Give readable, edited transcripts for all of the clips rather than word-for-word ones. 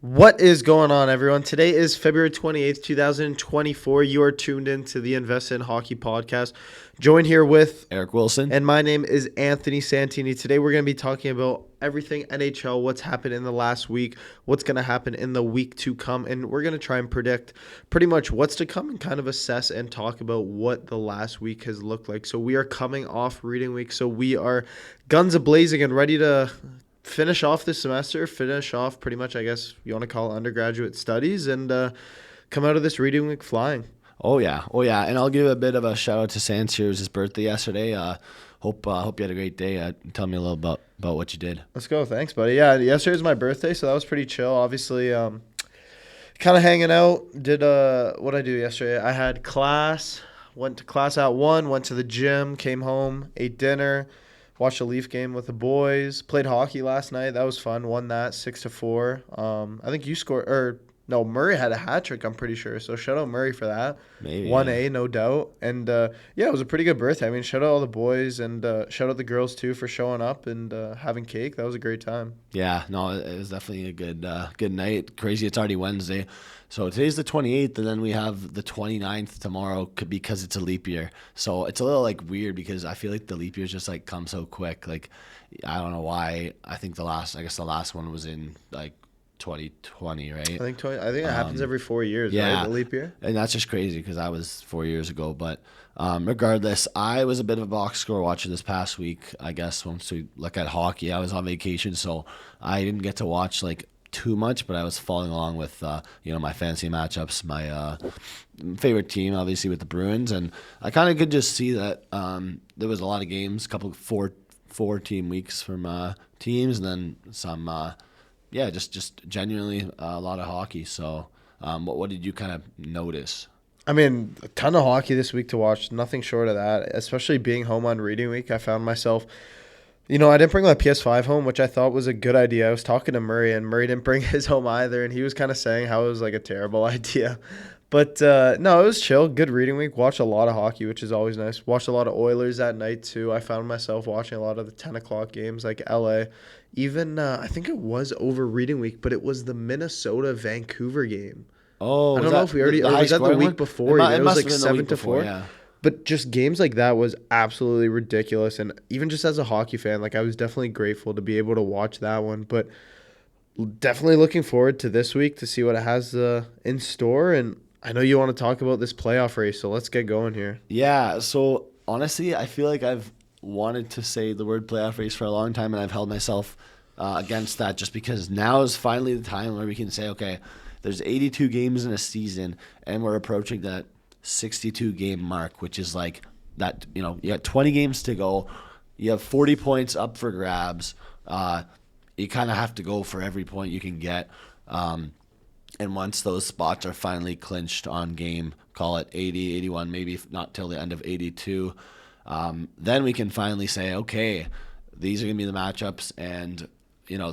What is going on, everyone? Today is February 28th, 2024. You are tuned in to the Invest in Hockey podcast. Joined here with Eric Wilson. and my name is Anthony Santini. Today we're going to be talking about everything NHL, what's happened in the last week, what's going to happen in the week to come, and we're going to try and predict pretty much what's to come and kind of assess and talk about what the last week has looked like. So we are coming off reading week, so we are guns a-blazing and ready to finish off this semester, finish off pretty much, I guess you want to call it undergraduate studies, and come out of this reading week flying. Oh yeah. And I'll give a bit of a shout out to Sans here. It was his birthday yesterday. Hope you had a great day. Tell me a little about what you did. Let's go. Thanks, buddy. Yeah, yesterday was my birthday, so that was pretty chill. Obviously, kind of hanging out. Did what I do yesterday? I had class. Went to class at 1. Went to the gym. Came home. Ate dinner. Watched a Leaf game with the boys. Played hockey last night. That was fun. Won that 6-4. I think you scored, or no, Murray had a hat trick, I'm pretty sure. So shout out Murray for that. Maybe 1A, no doubt. And yeah, it was a pretty good birthday. I mean, shout out all the boys and shout out the girls too for showing up and having cake. That was a great time. Yeah, no, it was definitely a good night. Crazy, it's already Wednesday. So today's the 28th, and then we have the 29th tomorrow because it's a leap year. So it's a little like weird because I feel like the leap years just like come so quick. Like I don't know why. I think the last one was in like 2020, right? I think it happens every 4 years, yeah, right? The leap year. And that's just crazy because that was 4 years ago. But regardless, I was a bit of a box score watcher this past week. I guess once we look at hockey, I was on vacation, so I didn't get to watch like too much, but I was following along with my fantasy matchups, my favorite team, obviously with the Bruins, and I kind of could just see that there was a lot of games, couple four team weeks from teams, and then some. Just genuinely a lot of hockey. So, what did you kind of notice? I mean, a ton of hockey this week to watch. Nothing short of that, especially being home on reading week. I found myself, I didn't bring my PS5 home, which I thought was a good idea. I was talking to Murray, and Murray didn't bring his home either, and he was kind of saying how it was like a terrible idea. But no, it was chill. Good reading week. Watched a lot of hockey, which is always nice. Watched a lot of Oilers that night, too. I found myself watching a lot of the 10 o'clock games like LA. Even, I think it was over reading week, but it was the Minnesota-Vancouver game. Oh, I don't know if we already, or was that the week before? It was like 7-4. Yeah. But just games like that was absolutely ridiculous. And even just as a hockey fan, like I was definitely grateful to be able to watch that one. But definitely looking forward to this week to see what it has in store. And I know you want to talk about this playoff race, so let's get going here. Yeah, so honestly, I feel like I've wanted to say the word playoff race for a long time, and I've held myself against that just because now is finally the time where we can say, okay, there's 82 games in a season, and we're approaching that 62 game mark, which is like that, you got 20 games to go. You have 40 points up for grabs. You kind of have to go for every point you can get. And once those spots are finally clinched on game, call it 80, 81, maybe not till the end of 82, then we can finally say, okay, these are going to be the matchups, and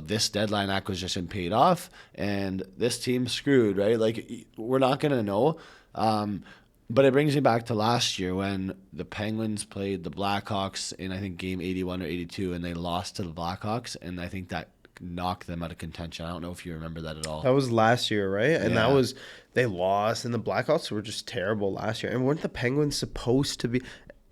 this deadline acquisition paid off, and this team's screwed, right? Like, we're not going to know. But it brings me back to last year when the Penguins played the Blackhawks in, I think, game 81 or 82, and they lost to the Blackhawks, and I think that knocked them out of contention. I don't know if you remember that at all. That was last year, right? And Yeah. that was, they lost, and the Blackhawks were just terrible last year. And weren't the Penguins supposed to be?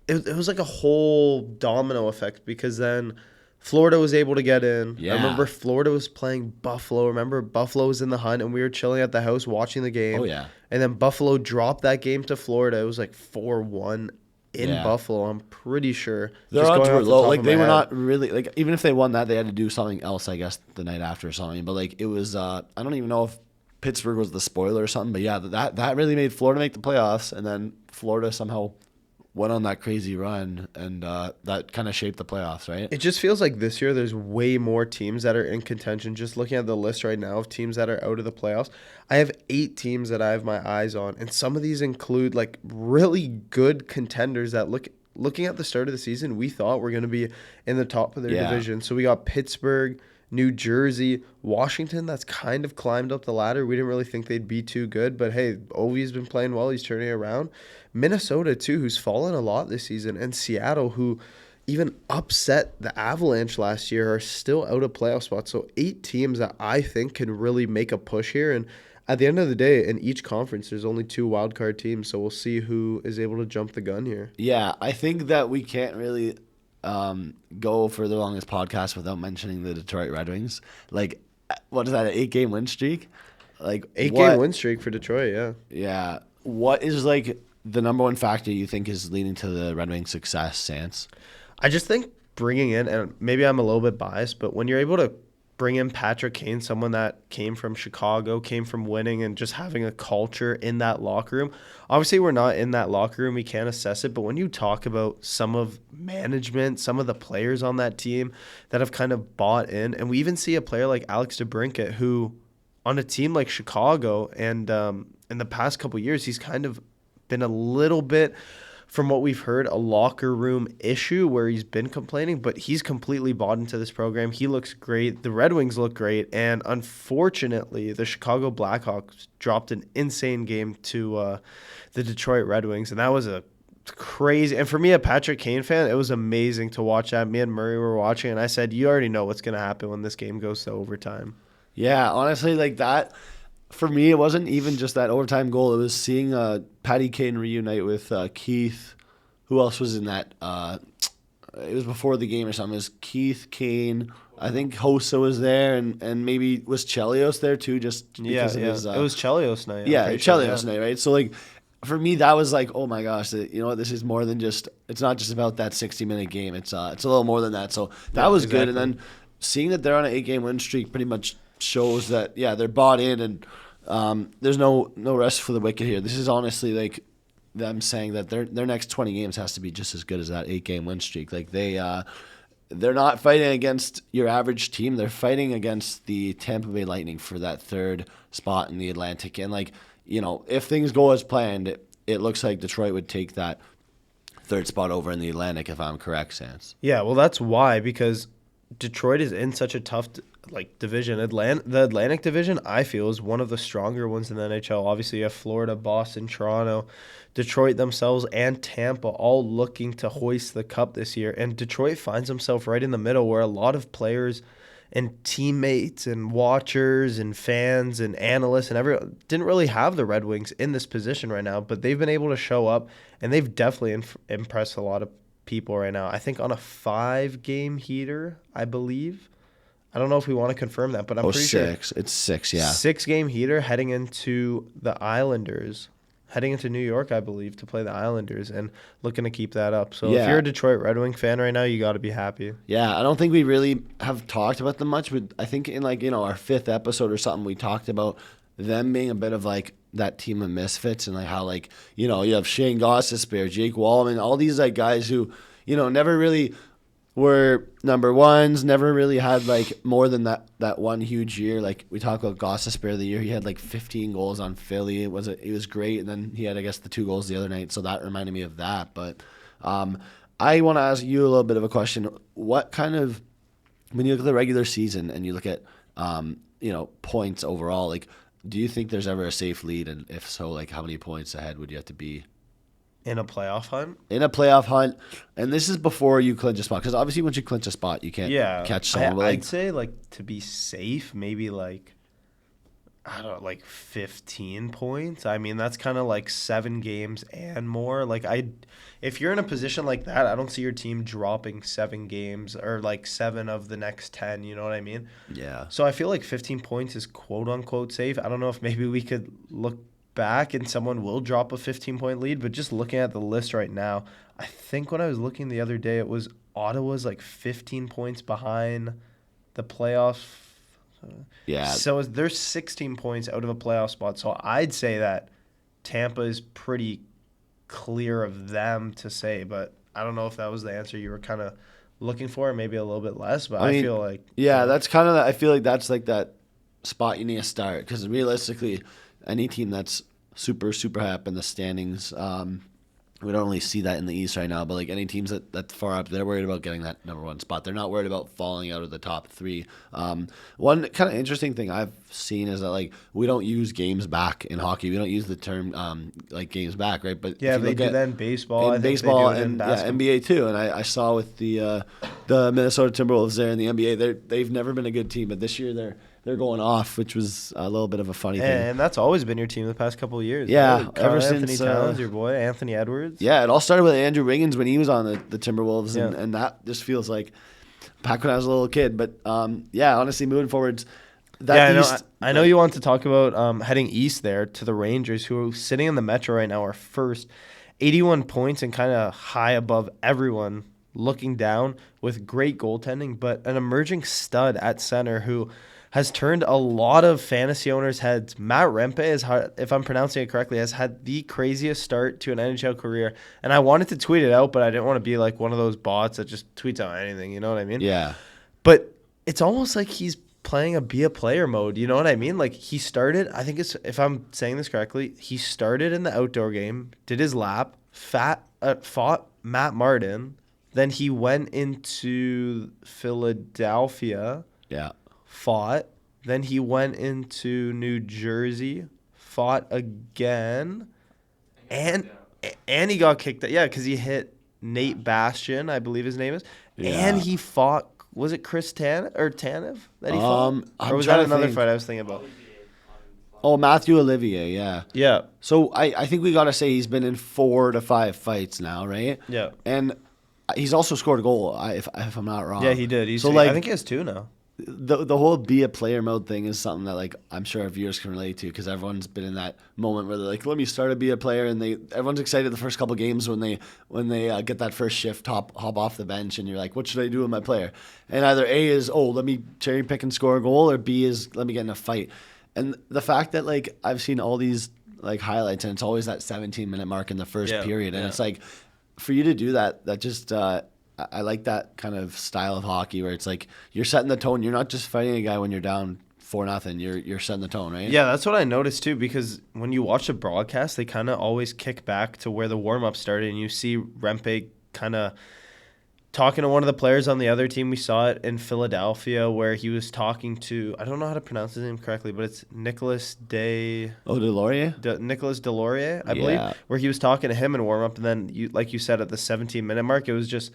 It was like a whole domino effect because then Florida was able to get in. Yeah. I remember Florida was playing Buffalo. Remember Buffalo was in the hunt, and we were chilling at the house watching the game. Oh, yeah. And then Buffalo dropped that game to Florida. It was like 4-1 in Buffalo, I'm pretty sure. Their odds were low. Like, they were not really, like, even if they won that, they had to do something else, I guess, the night after or something. But, like, it was, I don't even know if Pittsburgh was the spoiler or something. But, yeah, that really made Florida make the playoffs. And then Florida somehow went on that crazy run, and that kind of shaped the playoffs, right? It just feels like this year there's way more teams that are in contention. Just looking at the list right now of teams that are out of the playoffs, I have 8 teams that I have my eyes on, and some of these include like really good contenders that looking at the start of the season, we thought were going to be in the top of their division. So we got Pittsburgh, New Jersey, Washington, that's kind of climbed up the ladder. We didn't really think they'd be too good, but hey, Ovi's been playing well. He's turning it around. Minnesota, too, who's fallen a lot this season, and Seattle, who, even upset the Avalanche last year, are still out of playoff spots. So 8 teams that I think can really make a push here. And at the end of the day, in each conference, there's only 2 wildcard teams. So we'll see who is able to jump the gun here. Yeah, I think that we can't really go further along this podcast without mentioning the Detroit Red Wings. Like, what is that, an 8-game win streak? Like 8-game win streak for Detroit, yeah. Yeah. What is, like, the number one factor you think is leading to the Red Wings' success, Sans? I just think bringing in, and maybe I'm a little bit biased, but when you're able to bring in Patrick Kane, someone that came from Chicago, came from winning and just having a culture in that locker room. Obviously, we're not in that locker room. We can't assess it. But when you talk about some of management, some of the players on that team that have kind of bought in, and we even see a player like Alex DeBrincat who, on a team like Chicago, and in the past couple of years, he's kind of been a little bit, from what we've heard, a locker room issue where he's been complaining, but he's completely bought into this program. He looks great. The Red Wings look great. And unfortunately, the Chicago Blackhawks dropped an insane game to the Detroit Red Wings. And that was a crazy. And for me, a Patrick Kane fan, it was amazing to watch that. Me and Murray were watching, and I said, you already know what's going to happen when this game goes to overtime. Yeah, honestly, like that. For me, it wasn't even just that overtime goal. It was seeing Patty Kane reunite with Keith. Who else was in that? It was before the game or something. It was Keith, Kane. I think Hossa was there, and maybe was Chelios there too, just because of his... it was Chelios night. Yeah, Chelios night, right? So, like, for me, that was like, oh my gosh, you know what? This is more than just... It's not just about that 60-minute game. It's a little more than that. So that was good. And then seeing that they're on an 8-game win streak pretty much shows that, yeah, they're bought in, and there's no rest for the wicked here. This is honestly like them saying that their next 20 games has to be just as good as that 8-game win streak. Like they're not fighting against your average team. They're fighting against the Tampa Bay Lightning for that 3rd spot in the Atlantic. And, like, you know, if things go as planned, it looks like Detroit would take that 3rd spot over in the Atlantic, if I'm correct, Sans. Yeah, well, that's why, because Detroit is in such a tough division. The Atlantic division, I feel, is one of the stronger ones in the NHL. Obviously, you have Florida, Boston, Toronto, Detroit themselves, and Tampa all looking to hoist the cup this year. And Detroit finds himself right in the middle, where a lot of players and teammates and watchers and fans and analysts and everyone didn't really have the Red Wings in this position right now, but they've been able to show up, and they've definitely impressed a lot of people right now. I think on a 5-game heater, I believe. I don't know if we want to confirm that, but I'm pretty sure. It's 6, yeah. 6-game heater heading into the Islanders, heading into New York, I believe, to play the Islanders, and looking to keep that up. So if you're a Detroit Red Wing fan right now, you got to be happy. Yeah, I don't think we really have talked about them much, but I think in, like, you know, our 5th episode or something, we talked about them being a bit of like that team of misfits, and like how, like, you know, you have Shane Gostisbehere, Jake Wallman, all these like guys who, you know, never really were number ones, never really had like more than that one huge year. Like we talk about Gostisbehere the year he had like 15 goals on Philly. It was great, and then he had, I guess, the 2 goals the other night, so that reminded me of that. But I want to ask you a little bit of a question. What kind of, when you look at the regular season and you look at you know, points overall, like, do you think there's ever a safe lead, and if so, like, how many points ahead would you have to be? In a playoff hunt? In a playoff hunt. And this is before you clinch a spot. Because obviously once you clinch a spot, you can't catch someone. I'd say, like, to be safe, maybe, like, I don't know, like 15 points. I mean, that's kind of like 7 games and more. Like, if you're in a position like that, I don't see your team dropping 7 games or, like, 7 of the next 10. You know what I mean? Yeah. So I feel like 15 points is quote-unquote safe. I don't know if maybe we could look back and someone will drop a 15-point lead, but just looking at the list right now, I think when I was looking the other day, it was Ottawa's like 15 points behind the playoff. Yeah. So they're 16 points out of a playoff spot. So I'd say that Tampa is pretty clear of them to say, but I don't know if that was the answer you were kind of looking for, maybe a little bit less, but I mean, feel like... Yeah, that's kind of... I feel like that's like that spot you need to start, because realistically, any team that's super, super high up in the standings, we don't really see that in the East right now, but like any teams that far up, they're worried about getting that number one spot. They're not worried about falling out of the top three. One kind of interesting thing I've seen is that like we don't use games back in hockey. We don't use the term like games back, right? But Yeah, if you they look do at that in baseball. I in think baseball they do it in and basketball. NBA too, and I saw with the Minnesota Timberwolves there in the NBA, they've never been a good team, but this year they're going off, which was a little bit of a funny thing. And that's always been your team the past couple of years. Yeah, right? ever Anthony since Towns, your boy Anthony Edwards. Yeah, it all started with Andrew Wiggins when he was on the Timberwolves, Yeah. and that just feels like back when I was a little kid. But yeah, honestly, moving forwards, that East, I know you want to talk about heading east there to the Rangers, who are sitting in the Metro right now, are first, 81 points and kind of high above everyone, looking down with great goaltending, but an emerging stud at center who has turned a lot of fantasy owners' heads. Matt Rempe, if I'm pronouncing it correctly, has had the craziest start to an NHL career. And I wanted to tweet it out, but I didn't want to be like one of those bots that just tweets out anything. You know what I mean? Yeah. But it's almost like he's playing be a player mode. You know what I mean? Like he started, I think it's, if I'm saying this correctly, he started in the outdoor game, did his lap, fought Matt Martin. Then he went into Philadelphia. Yeah. Fought. Then he went into New Jersey, fought again, and he got kicked out. Yeah, because he hit Nate Bastian, I believe his name is, and he fought. Was it Chris Tanev that he fought, or was that another fight I was thinking about? Oh, Matthew Olivier, yeah. Yeah. So I think we got to say he's been in 4 to 5 fights now, right? Yeah. And he's also scored a goal, if I'm not wrong. Yeah, he did. So like, I think he has 2 now. The whole be a player mode thing is something that like I'm sure our viewers can relate to, because everyone's been in that moment where they're like, let me start to be a player, and everyone's excited the first couple games when they get that first shift, hop off the bench, and you're like, what should I do with my player? And either A is, oh, let me cherry pick and score a goal, or B is, let me get in a fight. And the fact that like I've seen all these like highlights, and it's always that 17-minute mark in the first period, and it's like, for you to do that just I like that kind of style of hockey where it's like you're setting the tone. You're not just fighting a guy when you're down 4-0. You're setting the tone, right? Yeah, that's what I noticed too, because when you watch the broadcast, they kind of always kick back to where the warm-up started, and you see Rempe kind of talking to one of the players on the other team. We saw it in Philadelphia where he was talking to, I don't know how to pronounce his name correctly, but it's Nicolas Nicolas Delorier, I believe, where he was talking to him in warm-up, and then, like you said, at the 17-minute mark, it was just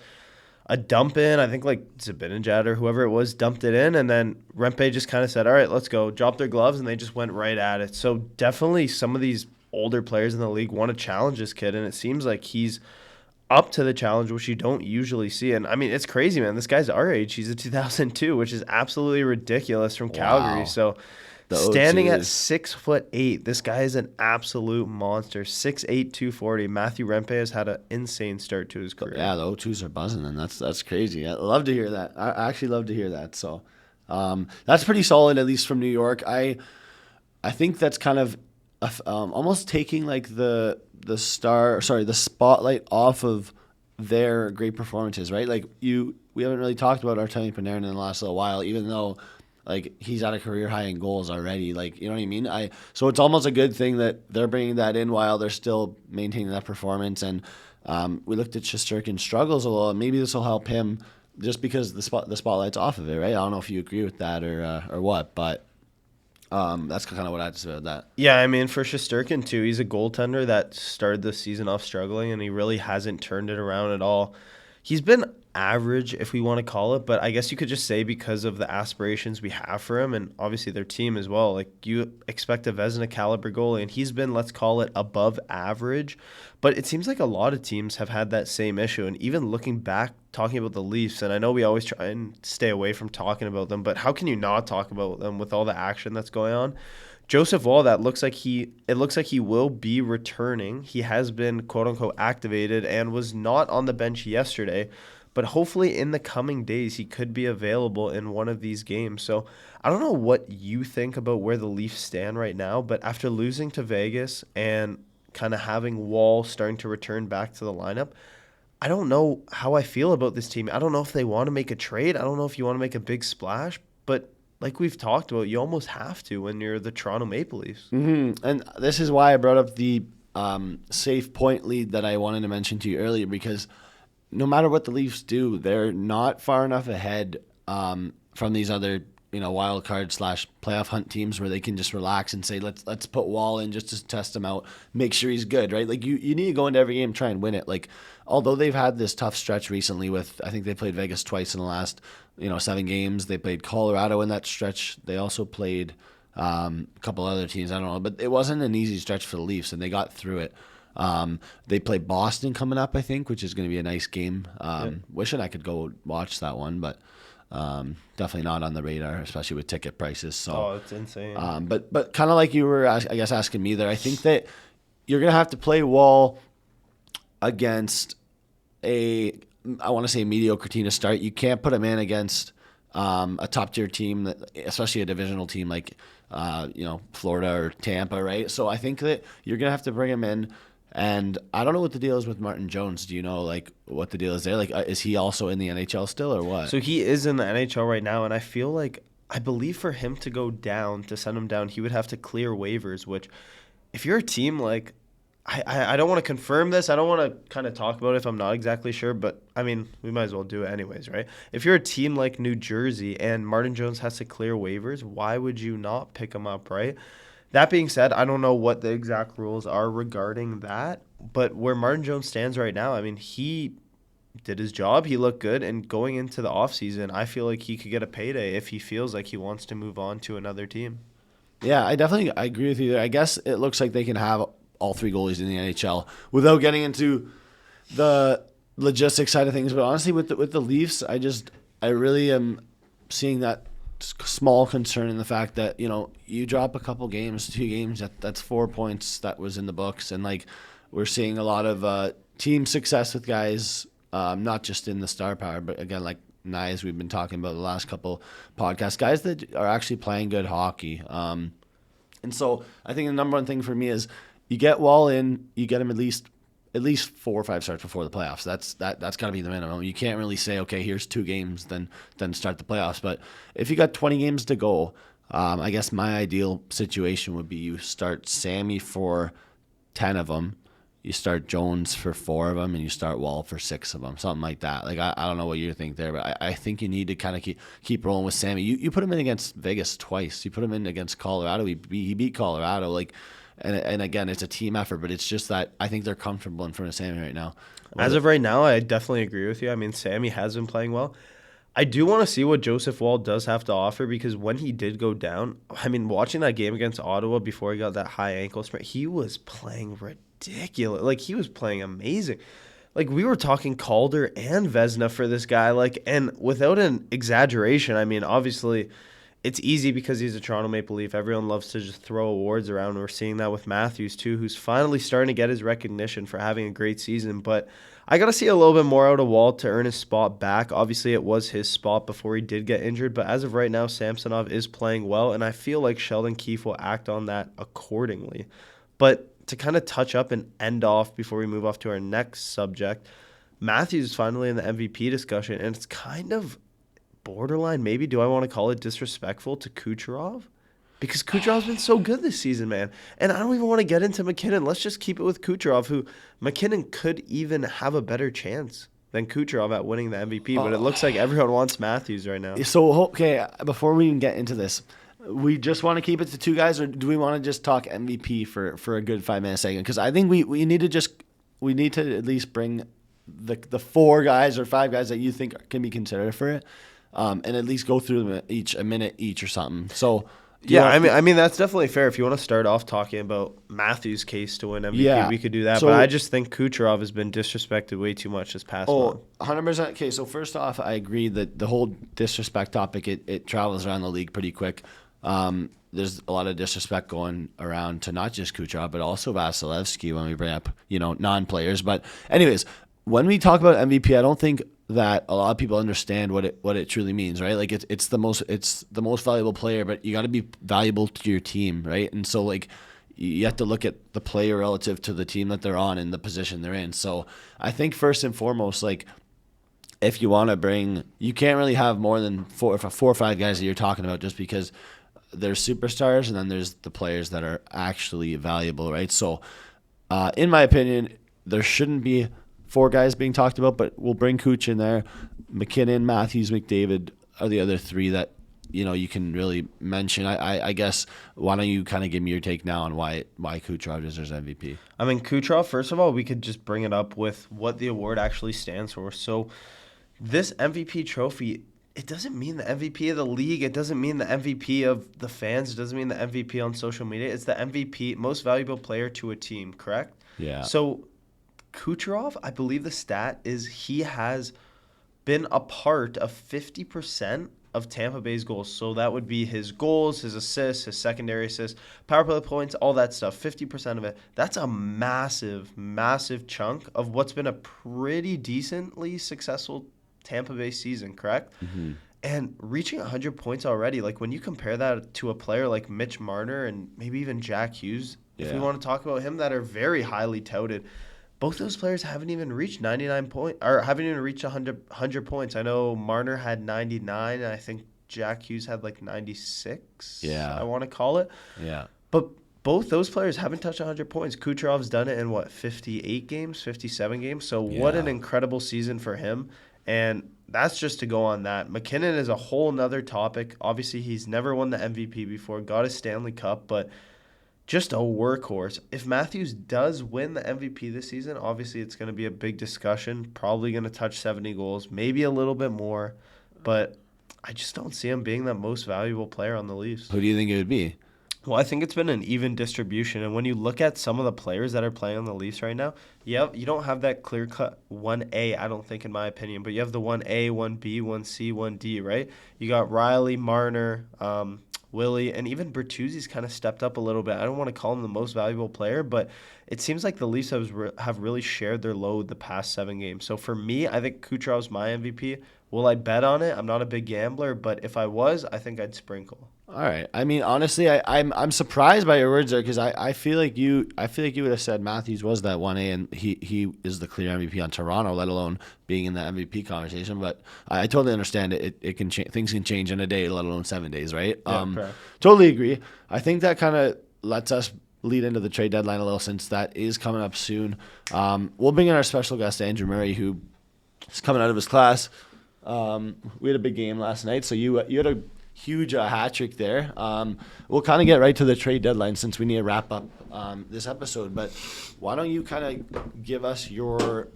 a dump in. I think like Zibanejad or whoever it was dumped it in, and then Rempe just kind of said, all right, let's go. Dropped their gloves, and they just went right at it. So definitely some of these older players in the league want to challenge this kid, and it seems like he's up to the challenge, which you don't usually see. And I mean, it's crazy, man. This guy's our age. He's a 2002, which is absolutely ridiculous from Calgary. So standing at 6'8", this guy is an absolute monster. 6'8", 240. Matthew Rempe has had an insane start to his career. Yeah, the O2s are buzzing, and that's crazy. I love to hear that. I actually love to hear that. So that's pretty solid, at least from New York. I think that's kind of almost taking like the spotlight off of their great performances, right? Like we haven't really talked about Artemi Panarin in the last little while, even though like he's at a career high in goals already. Like, you know what I mean? So it's almost a good thing that they're bringing that in while they're still maintaining that performance. And we looked at Shesterkin's struggles a little, and maybe this will help him just because the spotlight's off of it, right? I don't know if you agree with that or what, but that's kind of what I had to say about that. Yeah, I mean, for Shesterkin too, he's a goaltender that started the season off struggling, and he really hasn't turned it around at all. He's been average, if we want to call it, but I guess you could just say because of the aspirations we have for him, and obviously their team as well. Like, you expect a Vezina caliber goalie, and he's been, let's call it, above average. But it seems like a lot of teams have had that same issue. And even looking back, talking about the Leafs, and I know we always try and stay away from talking about them, but how can you not talk about them with all the action that's going on? Joseph Woll, it looks like he will be returning. He has been quote unquote activated and was not on the bench yesterday, but hopefully in the coming days he could be available in one of these games. So I don't know what you think about where the Leafs stand right now, but after losing to Vegas and kind of having Woll starting to return back to the lineup, I don't know how I feel about this team. I don't know if they want to make a trade. I don't know if you want to make a big splash, but like we've talked about, you almost have to when you're the Toronto Maple Leafs. Mm-hmm. And this is why I brought up the safe point lead that I wanted to mention to you earlier, because no matter what the Leafs do, they're not far enough ahead from these other wild card / playoff hunt teams where they can just relax and say let's put Wall in just to test him out, make sure he's good, right? Like you need to go into every game and try and win it. Like although they've had this tough stretch recently with, I think they played Vegas twice in the last 7 games. They played Colorado in that stretch. They also played a couple other teams, I don't know, but it wasn't an easy stretch for the Leafs, and they got through it. They play Boston coming up, I think, which is going to be a nice game. Wishing I could go watch that one, but definitely not on the radar, especially with ticket prices. So, it's insane. But kind of like you were, I guess, asking me there, I think that you're going to have to play Wall against I want to say mediocre team to start. You can't put him in against a top tier team, especially a divisional team like Florida or Tampa, right? So I think that you're gonna have to bring him in, and I don't know what the deal is with Martin Jones. Do you know like what the deal is there? Like, is he also in the NHL still or what? So he is in the NHL right now, and I believe for him to go down, to send him down, he would have to clear waivers. Which, if you're a team like, I don't want to confirm this. I don't want to kind of talk about it if I'm not exactly sure, but I mean, we might as well do it anyways, right? If you're a team like New Jersey and Martin Jones has to clear waivers, why would you not pick him up, right? That being said, I don't know what the exact rules are regarding that, but where Martin Jones stands right now, I mean, he did his job. He looked good, and going into the offseason, I feel like he could get a payday if he feels like he wants to move on to another team. Yeah, I agree with you there. I guess it looks like they can have all 3 goalies in the NHL without getting into the logistics side of things. But honestly, with the Leafs, I really am seeing that small concern in the fact that you drop a couple games, 2 games, that's 4 points that was in the books, and like we're seeing a lot of team success with guys, not just in the star power, but again like Nyes, we've been talking about the last couple podcasts, guys that are actually playing good hockey. And so I think the number one thing for me is you get Wall in, you get him at least 4 or 5 starts before the playoffs. That's got to be the minimum. You can't really say, okay, here's 2 games, then start the playoffs. But if you got 20 games to go, I guess my ideal situation would be you start Sammy for 10 of them, you start Jones for 4 of them, and you start Wall for 6 of them, something like that. Like I don't know what you think there, but I think you need to kind of keep rolling with Sammy. You put him in against Vegas twice. You put him in against Colorado. He beat Colorado. Like. And again, it's a team effort, but it's just that I think they're comfortable in front of Sammy right now. As of right now, I definitely agree with you. I mean, Sammy has been playing well. I do want to see what Joseph Wall does have to offer, because when he did go down, I mean, watching that game against Ottawa before he got that high ankle sprain, he was playing ridiculous. Like, he was playing amazing. Like, we were talking Calder and Vezina for this guy. Like, and without an exaggeration, I mean, obviously it's easy because he's a Toronto Maple Leaf. Everyone loves to just throw awards around. We're seeing that with Matthews, too, who's finally starting to get his recognition for having a great season. But I got to see a little bit more out of Wall to earn his spot back. Obviously, it was his spot before he did get injured. But as of right now, Samsonov is playing well, and I feel like Sheldon Keefe will act on that accordingly. But to kind of touch up and end off before we move off to our next subject, Matthews is finally in the MVP discussion, and it's kind of borderline, maybe, do I want to call it disrespectful to Kucherov? Because Kucherov's been so good this season, man. And I don't even want to get into McKinnon. Let's just keep it with Kucherov, who McKinnon could even have a better chance than Kucherov at winning the MVP. But it looks like everyone wants Matthews right now. So, okay, before we even get into this, we just want to keep it to 2 guys, or do we want to just talk MVP for a good 5-minute segment? Because I think we need to at least bring the 4 guys or 5 guys that you think can be considered for it. And at least go through them a minute each or something. So yeah, I mean that's definitely fair. If you want to start off talking about Matthews' case to win MVP, we could do that. But I just think Kucherov has been disrespected way too much this past month. 100%. Okay, so first off, I agree that the whole disrespect topic, it travels around the league pretty quick. There's a lot of disrespect going around to not just Kucherov, but also Vasilevsky when we bring up non-players. But anyways, when we talk about MVP, I don't think that a lot of people understand what it truly means, right? Like it's the most valuable player, but you got to be valuable to your team, right? And so like you have to look at the player relative to the team that they're on and the position they're in. So I think first and foremost, like if you want to bring, you can't really have more than 4 or 5 guys that you're talking about, just because there's superstars and then there's the players that are actually valuable, right? So In my opinion, there shouldn't be 4 guys being talked about, but we'll bring Cooch in there. McKinnon, Matthews, McDavid are the other 3 that you can really mention. I guess, why don't you kind of give me your take now on why Kucherov deserves MVP? I mean, Kucherov, first of all, we could just bring it up with what the award actually stands for. So this MVP trophy, it doesn't mean the MVP of the league. It doesn't mean the MVP of the fans. It doesn't mean the MVP on social media. It's the MVP, most valuable player to a team, correct? Yeah. So Kucherov, I believe the stat is he has been a part of 50% of Tampa Bay's goals. So that would be his goals, his assists, his secondary assists, power play points, all that stuff. 50% of it. That's a massive, massive chunk of what's been a pretty decently successful Tampa Bay season, correct? Mm-hmm. And reaching 100 points already, like when you compare that to a player like Mitch Marner and maybe even Jack Hughes, if we want to talk about him, that are very highly touted, both those players haven't even reached 99 points, or haven't even reached 100 points. I know Marner had 99, and I think Jack Hughes had like 96. Yeah, I want to call it. Yeah, but both those players haven't touched 100 points. Kucherov's done it in 58 games, 57 games. So what an incredible season for him. And that's just to go on that. McKinnon is a whole nother topic. Obviously, he's never won the MVP before, got a Stanley Cup, but just a workhorse. If Matthews does win the MVP this season, obviously it's going to be a big discussion. Probably going to touch 70 goals, maybe a little bit more. But I just don't see him being the most valuable player on the Leafs. Who do you think it would be? Well, I think it's been an even distribution. And when you look at some of the players that are playing on the Leafs right now, you don't have that clear-cut 1A, I don't think, in my opinion. But you have the 1A, 1B, 1C, 1D, right? You got Riley, Marner, Willie, and even Bertuzzi's kind of stepped up a little bit. I don't want to call him the most valuable player, but it seems like the Leafs have really shared their load the past 7 games. So for me, I think Kucherov's my MVP. Will I bet on it? I'm not a big gambler, but if I was, I think I'd sprinkle. All right. I mean, honestly, I'm surprised by your words there, because I feel like you would have said Matthews was that 1A and he is the clear MVP on Toronto, let alone being in the MVP conversation. But I totally understand it. It can things can change in a day, let alone 7 days, right? Yeah, totally agree. I think that kind of lets us lead into the trade deadline a little, since that is coming up soon. We'll bring in our special guest, Andrew Murray, who is coming out of his class. We had a big game last night, so you had a huge hat trick there. We'll kind of get right to the trade deadline, since we need to wrap up this episode. But why don't you kind of give us your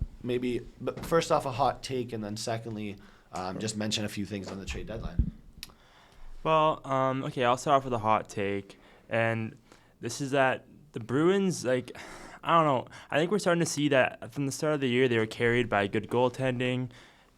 but first off, a hot take, and then secondly, just mention a few things on the trade deadline. Well, okay, I'll start off with a hot take, and this is that the Bruins, I don't know, I think we're starting to see that from the start of the year they were carried by good goaltending.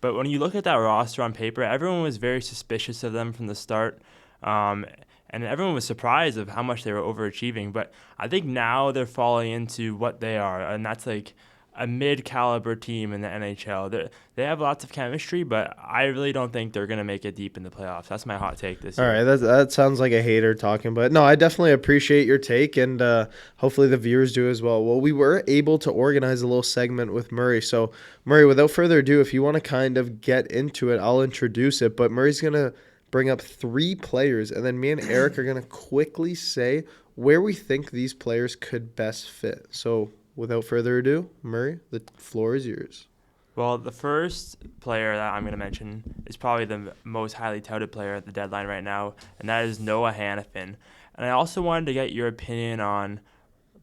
But when you look at that roster on paper, everyone was very suspicious of them from the start. And everyone was surprised of how much they were overachieving. But I think now they're falling into what they are, and that's like a mid-caliber team in the NHL. They have lots of chemistry, but I really don't think they're going to make it deep in the playoffs. That's my hot take this year. All right, that sounds like a hater talking, but no, I definitely appreciate your take, and hopefully the viewers do as well. Well, we were able to organize a little segment with Murray. So, Murray, without further ado, if you want to kind of get into it, I'll introduce it, but Murray's going to bring up 3 players, and then me and Eric are going to quickly say where we think these players could best fit. So, without further ado, Murray, the floor is yours. Well, the first player that I'm going to mention is probably the most highly touted player at the deadline right now, and that is Noah Hanifin. And I also wanted to get your opinion on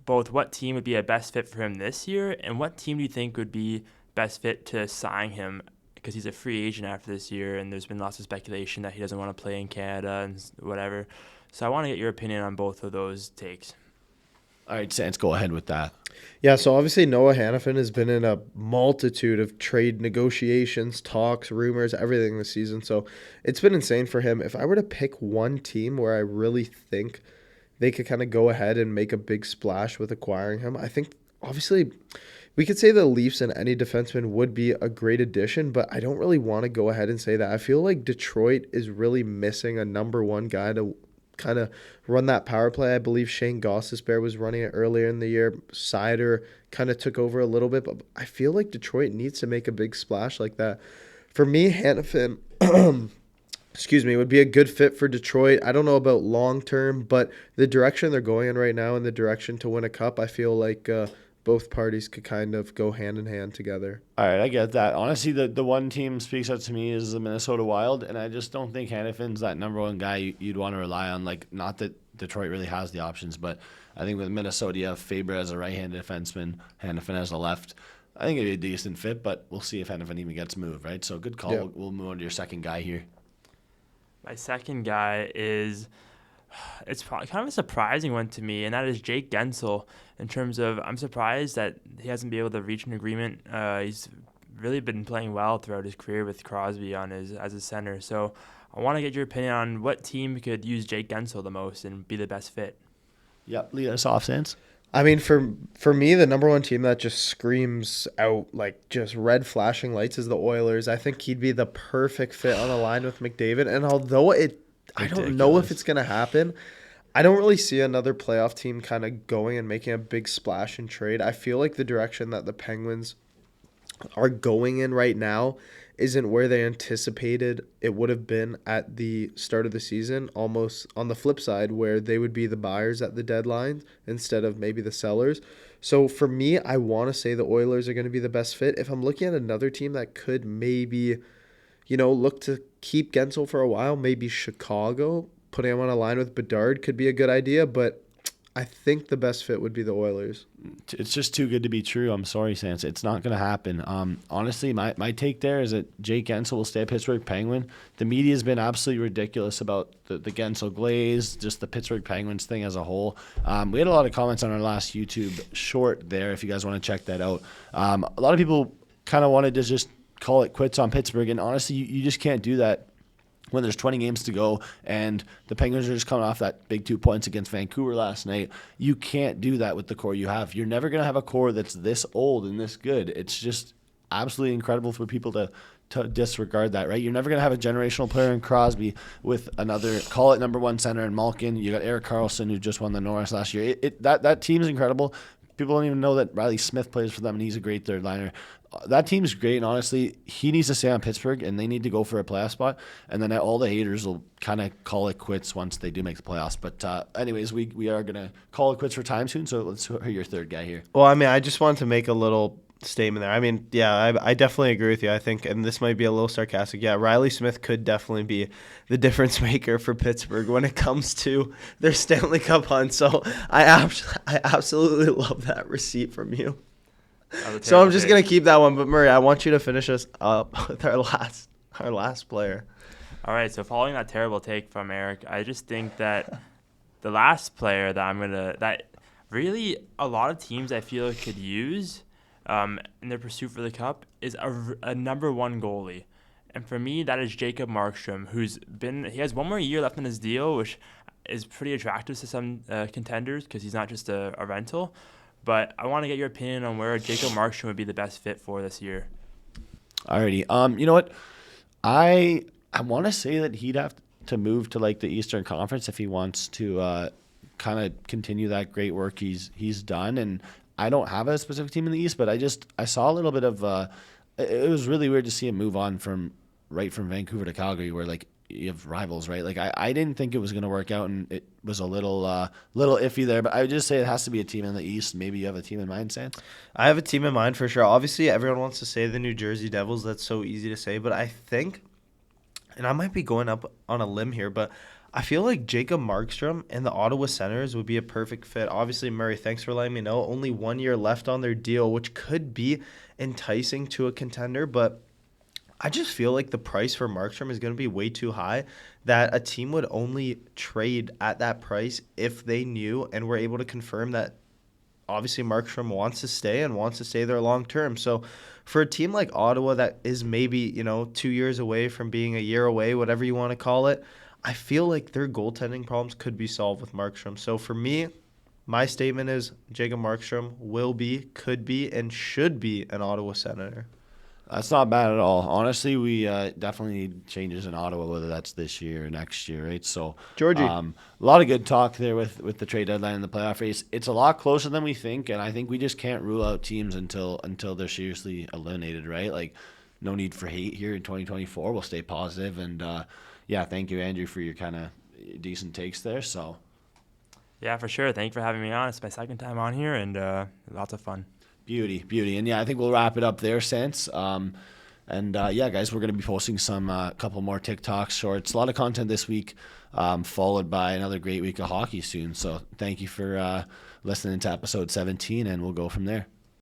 both what team would be a best fit for him this year, and what team do you think would be best fit to sign him, because he's a free agent after this year, and there's been lots of speculation that he doesn't want to play in Canada and whatever. So I want to get your opinion on both of those takes. All right, Sans, go ahead with that. Yeah, so obviously Noah Hanifin has been in a multitude of trade negotiations, talks, rumors, everything this season. So it's been insane for him. If I were to pick one team where I really think they could kind of go ahead and make a big splash with acquiring him, I think obviously we could say the Leafs and any defenseman would be a great addition, but I don't really want to go ahead and say that. I feel like Detroit is really missing a number one guy to kind of run that power play. I believe Shane Gostisbehere was running it earlier in the year. Sider kind of took over a little bit, but I feel like Detroit needs to make a big splash like that. For me, Hanifin, would be a good fit for Detroit. I don't know about long term, but the direction they're going in right now and the direction to win a cup, I feel like both parties could kind of go hand in hand together. All right, I get that. Honestly, the one team speaks out to me is the Minnesota Wild, and I just don't think Hannafin's that number one guy you'd want to rely on. Like, not that Detroit really has the options, but I think with Minnesota, you have Faber as a right-handed defenseman, Hannafin as a left. I think it'd be a decent fit, but we'll see if Hannafin even gets moved, right? So good call. Yeah. We'll move on to your second guy here. My second guy is, it's probably kind of a surprising one to me, and that is Jake Gensel. In terms of, I'm surprised that he hasn't been able to reach an agreement. He's really been playing well throughout his career with Crosby as a center. So I want to get your opinion on what team could use Jake Gensel the most and be the best fit. Yep, lead us off, Sans. I mean, for me, the number one team that just screams out like just red flashing lights is the Oilers. I think he'd be the perfect fit on a line with McDavid. And although I don't know if it's gonna happen, I don't really see another playoff team kind of going and making a big splash and trade. I feel like the direction that the Penguins are going in right now isn't where they anticipated it would have been at the start of the season, almost on the flip side where they would be the buyers at the deadline instead of maybe the sellers. So for me, I want to say the Oilers are going to be the best fit. If I'm looking at another team that could maybe, look to keep Gensel for a while, maybe Chicago, putting him on a line with Bedard could be a good idea, but I think the best fit would be the Oilers. It's just too good to be true. I'm sorry, Sans. It's not going to happen. Honestly, my take there is that Jake Gensel will stay a Pittsburgh Penguin. The media has been absolutely ridiculous about the Gensel glaze, just the Pittsburgh Penguins thing as a whole. We had a lot of comments on our last YouTube short there, if you guys want to check that out. A lot of people kind of wanted to just call it quits on Pittsburgh, and honestly, you just can't do that when there's 20 games to go and the Penguins are just coming off that big 2 points against Vancouver last night. You can't do that with the core you have. You're never going to have a core that's this old and this good. It's just absolutely incredible for people to disregard that, right? You're never going to have a generational player in Crosby with another, call it number one center in Malkin. You got Erik Karlsson, who just won the Norris last year. That team is incredible. People don't even know that Riley Smith plays for them, and he's a great third liner. That team's great, and honestly, he needs to stay on Pittsburgh, and they need to go for a playoff spot. And then all the haters will kind of call it quits once they do make the playoffs. But anyways, we are going to call it quits for time soon, so let's hear your third guy here. Well, I mean, I just wanted to make a little statement there. I mean, yeah, I definitely agree with you. I think, and this might be a little sarcastic, yeah, Riley Smith could definitely be the difference maker for Pittsburgh when it comes to their Stanley Cup hunt. So I absolutely love that receipt from you. So I'm just going to keep that one. But Murray, I want you to finish us up with our last player. All right, so following that terrible take from Eric, I just think that the last player that really a lot of teams I feel could use in their pursuit for the cup is a number one goalie. And for me, that is Jacob Markstrom, he has one more year left in his deal, which is pretty attractive to some contenders because he's not just a rental. But I want to get your opinion on where Jacob Markstrom would be the best fit for this year. Alrighty. You know what? I want to say that he'd have to move to like the Eastern Conference if he wants to kind of continue that great work he's done. And I don't have a specific team in the East, but I saw a little bit of it was really weird to see him move on from Vancouver to Calgary, where like you have rivals, right? Like I didn't think it was going to work out, and it was a little iffy there. But I would just say it has to be a team in the East. Maybe you have a team in mind, Sam? I have a team in mind for sure. Obviously, everyone wants to say the New Jersey Devils. That's so easy to say, but I think, and I might be going up on a limb here, but I feel like Jacob Markstrom and the Ottawa Senators would be a perfect fit. Obviously, Murray, thanks for letting me know. Only 1 year left on their deal, which could be enticing to a contender, but I just feel like the price for Markstrom is going to be way too high, that a team would only trade at that price if they knew and were able to confirm that obviously Markstrom wants to stay and wants to stay there long term. So for a team like Ottawa that is maybe, 2 years away from being a year away, whatever you want to call it, I feel like their goaltending problems could be solved with Markstrom. So for me, my statement is Jacob Markstrom will be, could be, and should be an Ottawa Senator. That's not bad at all. Honestly, we definitely need changes in Ottawa, whether that's this year or next year, right? So, Georgie. A lot of good talk there with the trade deadline and the playoff race. It's a lot closer than we think, and I think we just can't rule out teams until they're seriously eliminated, right? Like, no need for hate here in 2024. We'll stay positive, and thank you, Andrew, for your kind of decent takes there. So, Yeah, for sure. Thank you for having me on. It's my second time on here, and lots of fun. Beauty. And yeah, I think we'll wrap it up there, Sense. Yeah, guys, we're going to be posting some couple more TikTok shorts. A lot of content this week, followed by another great week of hockey soon. So thank you for listening to episode 17, and we'll go from there.